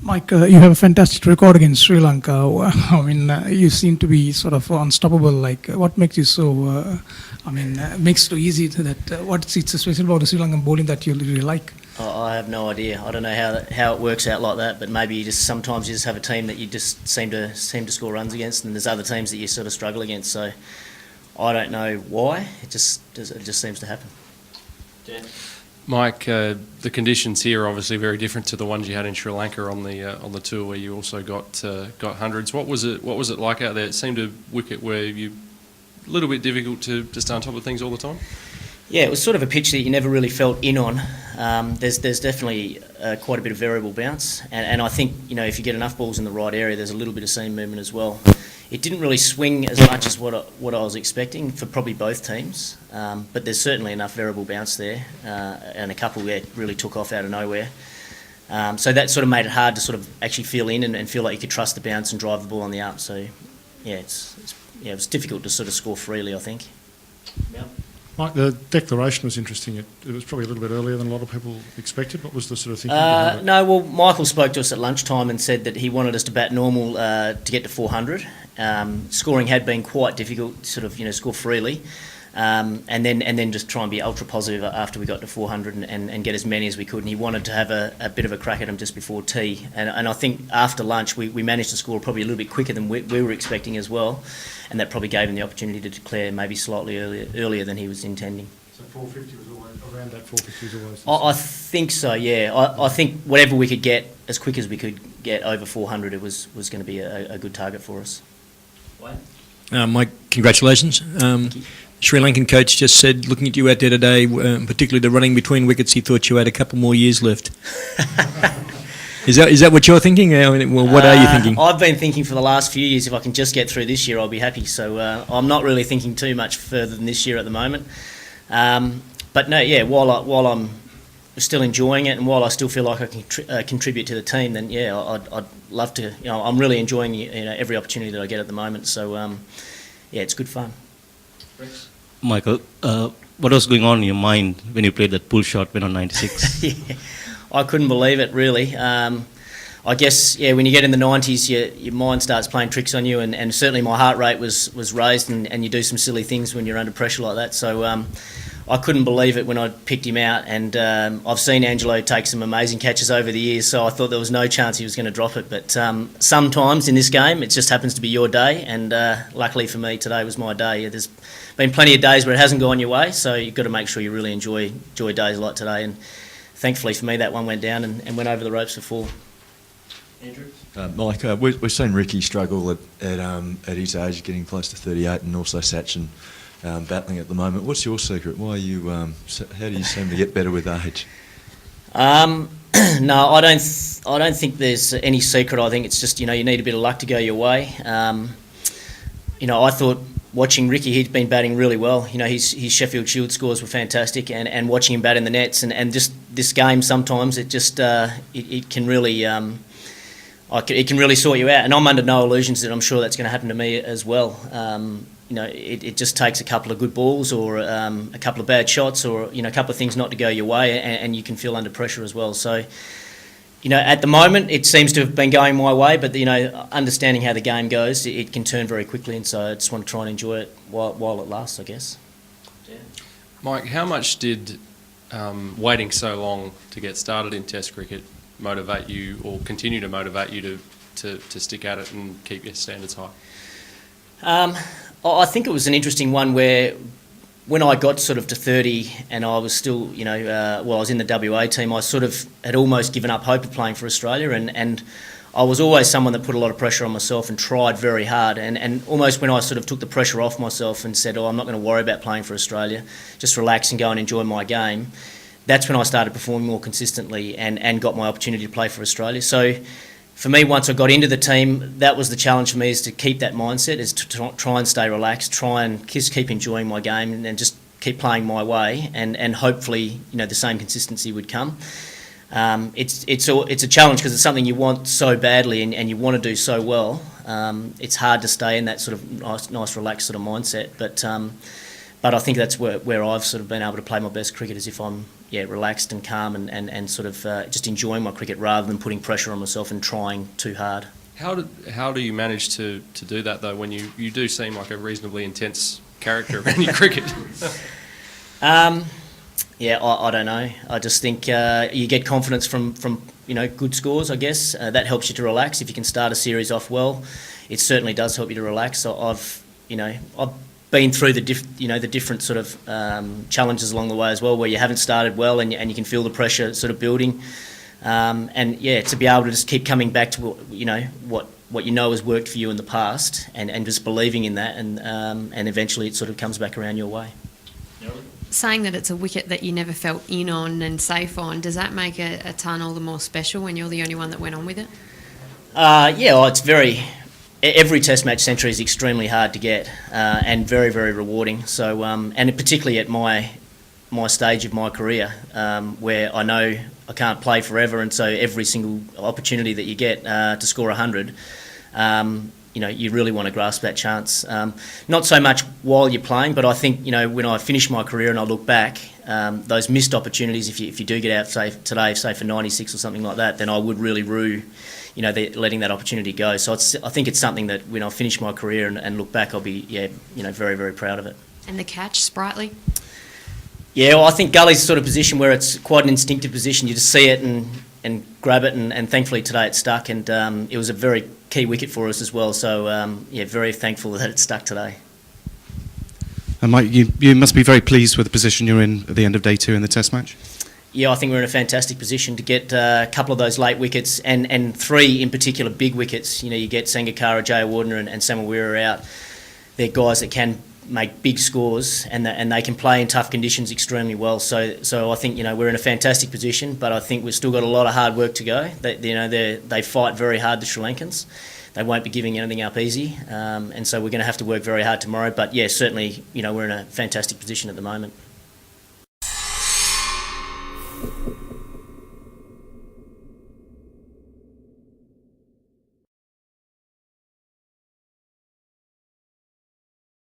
Mike, you have a fantastic record against Sri Lanka. I mean, you seem to be sort of unstoppable. Like, what makes you so? Makes it so easy to that. What's it's special about the Sri Lankan bowling that you really like? I have no idea. I don't know how it works out like that. But maybe sometimes you just have a team that you just seem to score runs against, and there's other teams that you sort of struggle against. So I don't know why. It just seems to happen. Dan? Mike, the conditions here are obviously very different to the ones you had in Sri Lanka on the tour, where you also got hundreds. What was it like out there? It seemed a wicket where you a little bit difficult to stay on top of things all the time. Yeah, it was sort of a pitch that you never really felt in on. There's definitely quite a bit of variable bounce, and I think if you get enough balls in the right area, there's a little bit of seam movement as well. It didn't really swing as much as what I was expecting for probably both teams, but there's certainly enough variable bounce there, and a couple that really took off out of nowhere. So that sort of made it hard to sort of actually feel in and feel like you could trust the bounce and drive the ball on the up. So yeah, it was difficult to sort of score freely, I think. Yeah. Mike, the declaration was interesting. It was probably a little bit earlier than a lot of people expected. What was the sort of thinking behind it? No, well, Michael spoke to us at lunchtime and said that he wanted us to bat normal to get to 400. Scoring had been quite difficult, sort of score freely, and then just try and be ultra positive after we got to 400 and get as many as we could. And he wanted to have a bit of a crack at them just before tea. And I think after lunch we managed to score probably a little bit quicker than we were expecting as well. And that probably gave him the opportunity to declare maybe slightly earlier than he was intending. So 450 was always around that. 450 was always. I think so. Yeah, I think whatever we could get as quick as we could get over 400, it was going to be a good target for us. Mike, congratulations. Sri Lankan coach just said, looking at you out there today, particularly the running between wickets, he thought you had a couple more years left. Is that what you're thinking? What are you thinking? I've been thinking for the last few years, if I can just get through this year, I'll be happy. So I'm not really thinking too much further than this year at the moment. But no, yeah, while I'm still enjoying it and while I still feel like I can contribute to the team, then yeah, I'd love to. I'm really enjoying every opportunity that I get at the moment. So yeah, it's good fun. Michael, what was going on in your mind when you played that pull shot when on 96? Yeah. I couldn't believe it, really. I guess, yeah, when you get in the 90s, your mind starts playing tricks on you, and certainly my heart rate was raised, and you do some silly things when you're under pressure like that. So I couldn't believe it when I picked him out, and I've seen Angelo take some amazing catches over the years, so I thought there was no chance he was going to drop it. But sometimes in this game, it just happens to be your day, and luckily for me, today was my day. There's been plenty of days where it hasn't gone your way, so you've got to make sure you really enjoy days like today. And thankfully for me, that one went down and went over the ropes for 4. Andrew? Mike, we've seen Ricky struggle at his age, getting close to 38, and also Sachin battling at the moment. What's your secret? Why are you? How do you seem to get better with age? No, I don't think there's any secret. I think it's just you need a bit of luck to go your way. I thought, watching Ricky, he'd been batting really well. His Sheffield Shield scores were fantastic, and watching him bat in the nets, and just this game sometimes it just it can really it can really sort you out. And I'm under no illusions that I'm sure that's going to happen to me as well. It just takes a couple of good balls or a couple of bad shots or a couple of things not to go your way, and you can feel under pressure as well. So. At the moment, it seems to have been going my way, but, understanding how the game goes, it can turn very quickly, and so I just want to try and enjoy it while it lasts, I guess. Yeah. Mike, how much did waiting so long to get started in Test cricket motivate you or continue to motivate you to stick at it and keep your standards high? I think it was an interesting one where when I got sort of to 30 and I was still, I was in the WA team, I sort of had almost given up hope of playing for Australia, and I was always someone that put a lot of pressure on myself and tried very hard, and almost when I sort of took the pressure off myself and said, I'm not going to worry about playing for Australia, just relax and go and enjoy my game, that's when I started performing more consistently and got my opportunity to play for Australia. So for me, once I got into the team, that was the challenge for me, is to keep that mindset, is to try and stay relaxed, try and just keep enjoying my game and just keep playing my way, and hopefully, the same consistency would come. It's a challenge because it's something you want so badly and you want to do so well. It's hard to stay in that sort of nice relaxed sort of mindset, but but I think that's where I've sort of been able to play my best cricket, is if I'm relaxed and calm and sort of just enjoying my cricket rather than putting pressure on myself and trying too hard. How do you manage to do that though, when you do seem like a reasonably intense character in your cricket? I don't know. I just think you get confidence from good scores, I guess. That helps you to relax. If you can start a series off well, it certainly does help you to relax. So I've been through the different sort of challenges along the way as well, where you haven't started well and you can feel the pressure sort of building. To be able to just keep coming back to what has worked for you in the past, and just believing in that, and eventually it sort of comes back around your way. Saying that it's a wicket that you never felt in on and safe on, does that make a ton all the more special when you're the only one that went on with it? It's every Test match century is extremely hard to get, and very, very rewarding. So, and particularly at my stage of my career, where I know I can't play forever, and so every single opportunity that you get to score 100, you really want to grasp that chance. Not so much while you're playing, but I think when I finish my career and I look back, those missed opportunities, if you do get out, say today, say for 96 or something like that, then I would really rue letting that opportunity go. So I think it's something that when I finish my career and look back, I'll be very, very proud of it. And the catch, sprightly? Yeah, well, I think gully's the sort of position where it's quite an instinctive position. You just see it and grab it, and thankfully today it stuck, and it was a very key wicket for us as well. So very thankful that it stuck today. And Mike, you must be very pleased with the position you're in at the end of day 2 in the Test match. Yeah, I think we're in a fantastic position to get a couple of those late wickets, and 3 in particular big wickets. You get Sangakkara, Jayawardene and Samawira out. They're guys that can make big scores, and they can play in tough conditions extremely well. So I think we're in a fantastic position, but I think we've still got a lot of hard work to go. They fight very hard, the Sri Lankans. They won't be giving anything up easy, and so we're going to have to work very hard tomorrow. But yeah, certainly we're in a fantastic position at the moment.